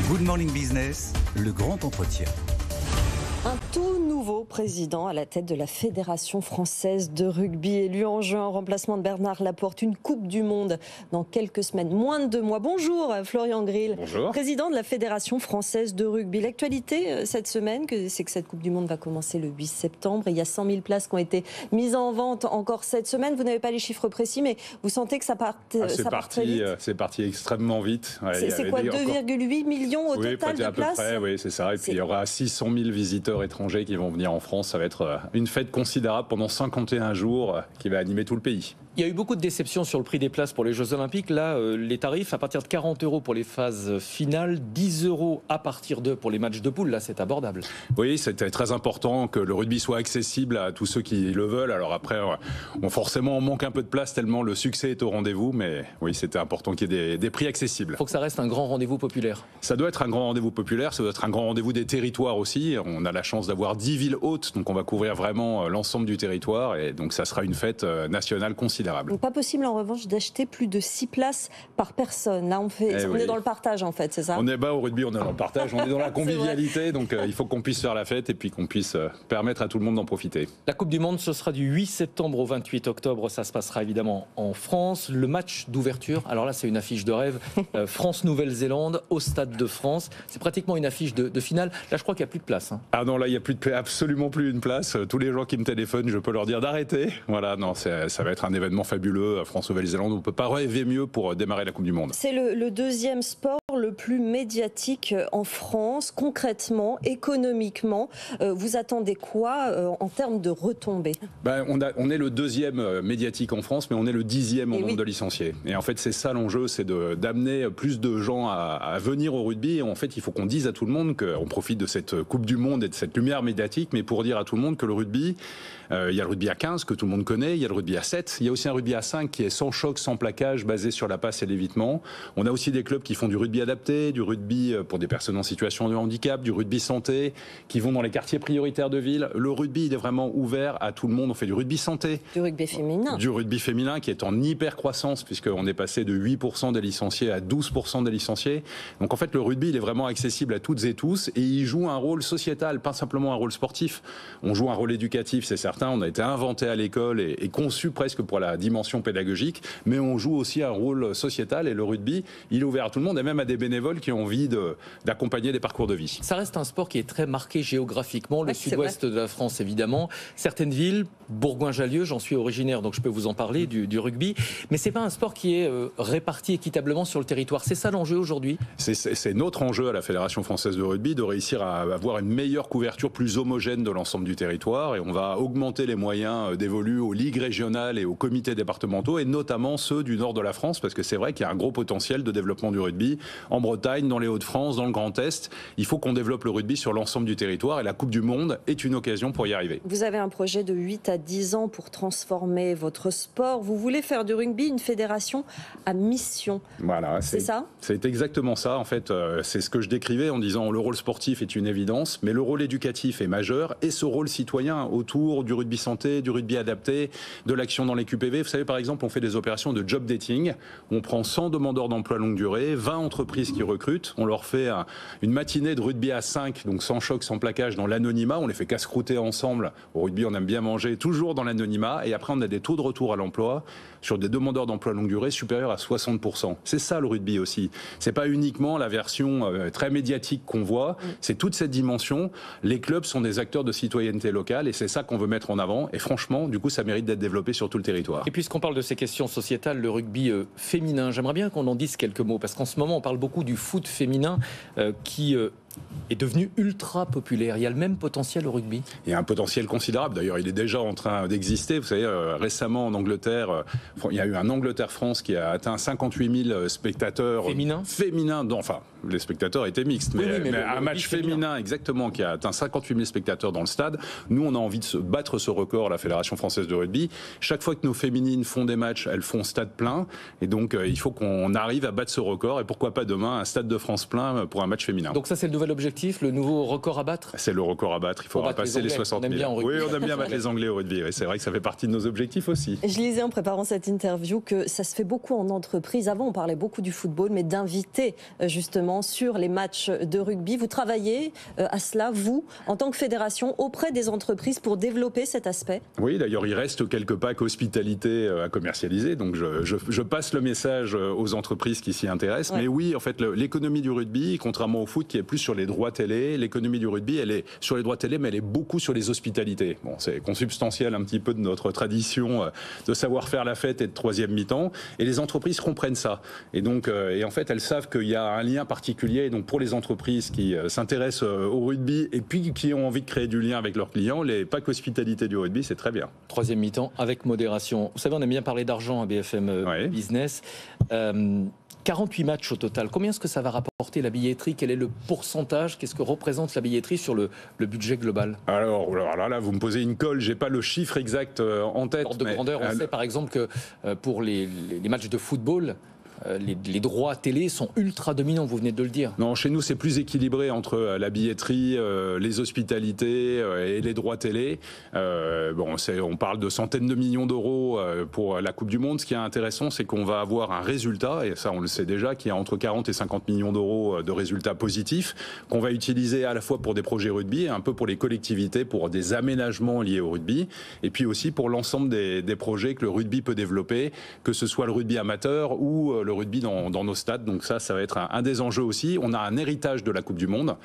Good Morning Business, le grand entretien. Un tout nouveau président à la tête de la Fédération française de rugby, élu en juin en remplacement de Bernard Laporte. Une Coupe du Monde dans quelques semaines, moins de 2 mois. Bonjour Florian Grill, Bonjour. Président de la Fédération française de rugby. L'actualité cette semaine, c'est que cette Coupe du Monde va commencer le 8 septembre. Il y a 100 000 places qui ont été mises en vente encore cette semaine. Vous n'avez pas les chiffres précis, mais vous sentez que ça part très vite. C'est parti extrêmement vite. Ouais, c'est quoi, 2,8 millions au total de à places? peu près, oui, c'est ça. Et puis il y aura 600 000 visiteurs étrangers qui vont venir en France. Ça va être une fête considérable pendant 51 jours qui va animer tout le pays. Il y a eu beaucoup de déceptions sur le prix des places pour les Jeux Olympiques. Là, les tarifs à partir de 40 € pour les phases finales, 10 € à partir de pour les matchs de poule. Là, c'est abordable. Oui, c'était très important que le rugby soit accessible à tous ceux qui le veulent. Alors après, forcément, on manque un peu de place tellement le succès est au rendez-vous. Mais oui, c'était important qu'il y ait des prix accessibles. Il faut que ça reste un grand rendez-vous populaire. Ça doit être un grand rendez-vous populaire. Ça doit être un grand rendez-vous des territoires aussi. On a la chance d'avoir 10 villes hautes. Donc on va couvrir vraiment l'ensemble du territoire. Et donc ça sera une fête nationale considérable. Donc pas possible en revanche d'acheter plus de 6 places par personne. Là on est dans le partage en fait, c'est ça? On est bas au rugby, on est dans le partage, on est dans la convivialité, donc il faut qu'on puisse faire la fête et puis qu'on puisse permettre à tout le monde d'en profiter. La Coupe du Monde, ce sera du 8 septembre au 28 octobre, ça se passera évidemment en France. Le match d'ouverture, alors là c'est une affiche de rêve, France-Nouvelle-Zélande au Stade de France. C'est pratiquement une affiche de finale. Là je crois qu'il n'y a plus de place. Ah non, là il n'y a absolument plus une place. Tous les gens qui me téléphonent, je peux leur dire d'arrêter. Voilà, non, ça va être un événement fabuleux. France-Nouvelle-Zélande, on ne peut pas rêver mieux pour démarrer la Coupe du Monde. C'est le deuxième sport le plus médiatique en France. Concrètement, économiquement, vous attendez quoi en termes de retombées? On est le deuxième médiatique en France, mais on est le 10e au nombre de licenciés. Et en fait, c'est ça l'enjeu, c'est d'amener plus de gens à venir au rugby. Et en fait, il faut qu'on dise à tout le monde qu'on profite de cette Coupe du Monde et de cette lumière médiatique, mais pour dire à tout le monde que le rugby, il y a le rugby à 15 que tout le monde connaît, il y a le rugby à 7, il y a aussi un rugby à 5 qui est sans choc, sans plaquage, basé sur la passe et l'évitement. On a aussi des clubs qui font du rugby adapté, du rugby pour des personnes en situation de handicap, du rugby santé, qui vont dans les quartiers prioritaires de ville. Le rugby, il est vraiment ouvert à tout le monde. On fait du rugby santé. Du rugby féminin. Du rugby féminin qui est en hyper croissance puisqu'on est passé de 8% des licenciés à 12% des licenciés. Donc en fait, le rugby, il est vraiment accessible à toutes et tous et il joue un rôle sociétal, pas simplement un rôle sportif. On joue un rôle éducatif, c'est certain. On a été inventé à l'école et conçu presque pour la dimension pédagogique, mais on joue aussi un rôle sociétal et le rugby, il est ouvert à tout le monde et même à des bénévoles qui ont envie d'accompagner des parcours de vie. Ça reste un sport qui est très marqué géographiquement, le sud-ouest de la France évidemment. Certaines villes, Bourgoin-Jallieu, j'en suis originaire donc je peux vous en parler du rugby, mais c'est pas un sport qui est réparti équitablement sur le territoire. C'est ça l'enjeu aujourd'hui? C'est notre enjeu à la Fédération française de rugby de réussir à avoir une meilleure couverture plus homogène de l'ensemble du territoire et on va augmenter les moyens dévolus aux ligues régionales et aux comités départementaux et notamment ceux du nord de la France parce que c'est vrai qu'il y a un gros potentiel de développement du rugby en Bretagne, dans les Hauts-de-France, dans le Grand Est. Il faut qu'on développe le rugby sur l'ensemble du territoire et la Coupe du Monde est une occasion pour y arriver. Vous avez un projet de 8 à 10 ans pour transformer votre sport. Vous voulez faire du rugby une fédération à mission. Voilà, c'est ça? C'est exactement ça. En fait, c'est ce que je décrivais en disant le rôle sportif est une évidence, mais le rôle éducatif est majeur et ce rôle citoyen autour du rugby santé, du rugby adapté, de l'action dans les QPV. Vous savez, par exemple, on fait des opérations de job dating. On prend 100 demandeurs d'emploi longue durée, 20 entreprises qui recrutent. On leur fait une matinée de rugby à 5, donc sans choc, sans plaquage, dans l'anonymat. On les fait casse-croûter ensemble. Au rugby, on aime bien manger, toujours dans l'anonymat. Et après, on a des taux de retour à l'emploi sur des demandeurs d'emploi longue durée supérieurs à 60%. C'est ça le rugby aussi. C'est pas uniquement la version très médiatique qu'on voit. C'est toute cette dimension. Les clubs sont des acteurs de citoyenneté locale et c'est ça qu'on veut mettre en avant. Et franchement, du coup, ça mérite d'être développé sur tout le territoire. Et puisqu'on parle de ces questions sociétales, le rugby féminin, j'aimerais bien qu'on en dise quelques mots parce qu'en ce moment, on parle beaucoup du foot féminin qui est devenu ultra populaire. Il y a le même potentiel au rugby? Il y a un potentiel considérable. D'ailleurs, il est déjà en train d'exister. Vous savez, récemment en Angleterre, il y a eu un Angleterre-France qui a atteint 58 000 spectateurs féminins. Enfin, les spectateurs étaient mixtes, mais un match féminin, exactement, qui a atteint 58 000 spectateurs dans le stade. Nous, on a envie de se battre ce record, la Fédération française de rugby. Chaque fois que nos féminines font des matchs, elles font stade plein. Et donc, il faut qu'on arrive à battre ce record. Et pourquoi pas demain, un stade de France plein pour un match féminin. Donc ça, c'est le nouvel objectif, le nouveau record à battre? C'est le record à battre, il faudra passer les 60 000. Oui, on aime bien battre les Anglais au rugby, et c'est vrai que ça fait partie de nos objectifs aussi. Je lisais en préparant cette interview que ça se fait beaucoup en entreprise. Avant, on parlait beaucoup du football, mais d'inviter justement sur les matchs de rugby. Vous travaillez à cela, vous, en tant que fédération, auprès des entreprises pour développer cet aspect? Oui, d'ailleurs, il reste quelques packs hospitalité à commercialiser, donc je passe le message aux entreprises qui s'y intéressent. Ouais. Mais oui, en fait, l'économie du rugby, contrairement au foot qui est plus sur les droits télé, l'économie du rugby, elle est sur les droits télé, mais elle est beaucoup sur les hospitalités. Bon, c'est consubstantiel un petit peu de notre tradition de savoir faire la fête et de troisième mi-temps, et les entreprises comprennent ça. Et donc, en fait, elles savent qu'il y a un lien particulier. Donc, pour les entreprises qui s'intéressent au rugby et puis qui ont envie de créer du lien avec leurs clients, les packs hospitalité du rugby, c'est très bien. Troisième mi-temps avec modération. Vous savez, on aime bien parler d'argent à BFM Business. 48 matchs au total. Combien est-ce que ça va rapporter la billetterie? Quel est le pourcentage? Qu'est-ce que représente la billetterie sur le budget global? Alors là, vous me posez une colle. J'ai pas le chiffre exact en tête. Ordre de grandeur, on sait par exemple que pour les matchs de football, les droits télé sont ultra dominants, vous venez de le dire. Non, chez nous, c'est plus équilibré entre la billetterie, les hospitalités et les droits télé. On parle de centaines de millions d'euros pour la Coupe du Monde. Ce qui est intéressant, c'est qu'on va avoir un résultat, et ça on le sait déjà, qui est entre 40 et 50 millions d'euros de résultats positifs, qu'on va utiliser à la fois pour des projets rugby, un peu pour les collectivités, pour des aménagements liés au rugby, et puis aussi pour l'ensemble des projets que le rugby peut développer, que ce soit le rugby amateur ou le rugby dans nos stades. Donc ça va être un des enjeux aussi. On a un héritage de la Coupe du Monde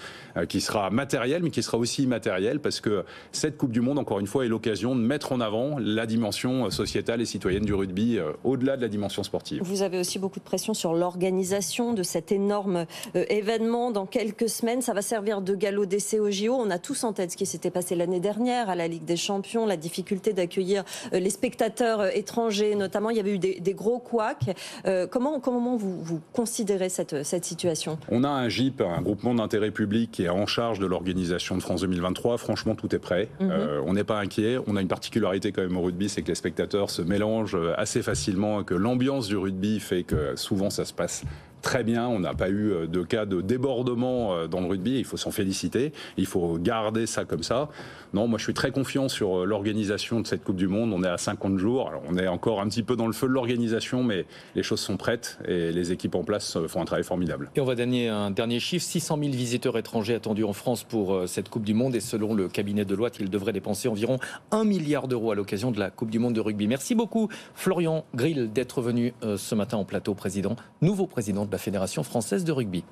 qui sera matériel, mais qui sera aussi immatériel, parce que cette Coupe du Monde, encore une fois, est l'occasion de mettre en avant la dimension sociétale et citoyenne du rugby, au-delà de la dimension sportive. Vous avez aussi beaucoup de pression sur l'organisation de cet énorme événement. Dans quelques semaines, ça va servir de galop d'essai au JO. On a tous en tête ce qui s'était passé l'année dernière à la Ligue des Champions, la difficulté d'accueillir les spectateurs étrangers, notamment. Il y avait eu des gros couacs. Comment vous considérez cette situation? On a un GIP, un groupement d'intérêt public, qui est en charge de l'organisation de France 2023. Franchement, tout est prêt. On n'est pas inquiet. On a une particularité quand même au rugby, c'est que les spectateurs se mélangent assez facilement, que l'ambiance du rugby fait que souvent ça se passe très bien. On n'a pas eu de cas de débordement dans le rugby. Il faut s'en féliciter. Il faut garder ça comme ça. Non, moi je suis très confiant sur l'organisation de cette Coupe du Monde. On est à 50 jours. Alors, on est encore un petit peu dans le feu de l'organisation, mais les choses sont prêtes et les équipes en place font un travail formidable. Et on va donner un dernier chiffre. 600 000 visiteurs étrangers attendus en France pour cette Coupe du Monde. Et selon le cabinet Deloitte, ils devraient dépenser environ 1 milliard d'euros à l'occasion de la Coupe du Monde de rugby. Merci beaucoup Florian Grill d'être venu ce matin en plateau, nouveau président de la Fédération française de rugby.